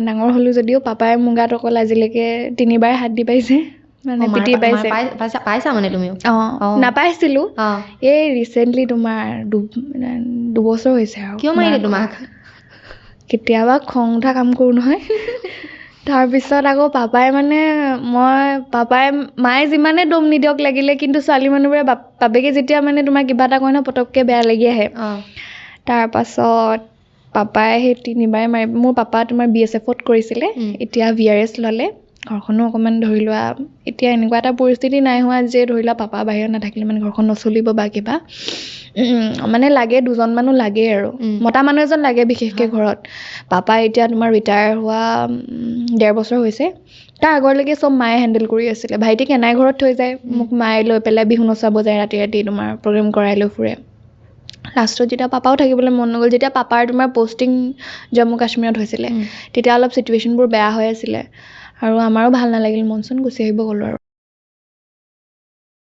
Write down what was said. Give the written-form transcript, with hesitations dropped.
ডাঙৰ হ'লো যদিও পাপাই মোৰ গাত অকল আজিলৈকে 3বাৰ হাত দি পাইছে মানে পিটি পাইছে পাইছা মানে তুমিও নাপাইছিলো এই ৰিচেণ্টলি তোমাৰ 2 বছৰ হৈছে আৰু কিয় মাৰিলে তোমাক কেতিয়াবা খং উঠা কাম কৰো নহয় তাৰপিছত আকৌ পাপাই মায়ে যিমানে দম নিদিয়ক লাগিলে কিন্তু ছোৱালী মানুহবোৰে বাপেকে যেতিয়া মানে তোমাৰ কিবা এটা কয় ন পটককে বেয়া লাগি আহে তাৰপাছত পাপাই সেই 3বাৰে মাৰি মোৰ পাপা তোমাৰ BSFত কৰিছিলে এতিয়া VRS ল'লে ঘৰখনো অকণমান ধৰি লোৱা এতিয়া এনেকুৱা এটা পৰিস্থিতি নাই হোৱা যে ধৰি লোৱা পাপা বাহিৰত নাথাকিলে মানে ঘৰখন নচলিব বা কিবা মানে লাগে 2জন মানুহ লাগে আৰু মতা মানুহ এজন লাগে বিশেষকৈ ঘৰত পাপা এতিয়া তোমাৰ ৰিটায়াৰ হোৱা 1.5 বছৰ হৈছে তাৰ আগৰলৈকে চব মায়ে হেণ্ডেল কৰি আছিলে ভাইটিক এনাই ঘৰত থৈ যায় মোক মায়ে লৈ পেলাই বিহু নচাব যায় ৰাতি তোমাৰ প্ৰগ্ৰেম কৰাই লৈ ফুৰে লাষ্টত যেতিয়া পাপাও থাকিবলৈ মন নগ'ল যেতিয়া পাপাৰ তোমাৰ পষ্টিং জম্মু কাশ্মীৰত হৈছিলে তেতিয়া অলপ চিটুৱেশ্যনবোৰ বেয়া হৈ আছিলে আৰু আমাৰো ভাল নালাগিল মন চন গুচি আহিব গ'লো আৰু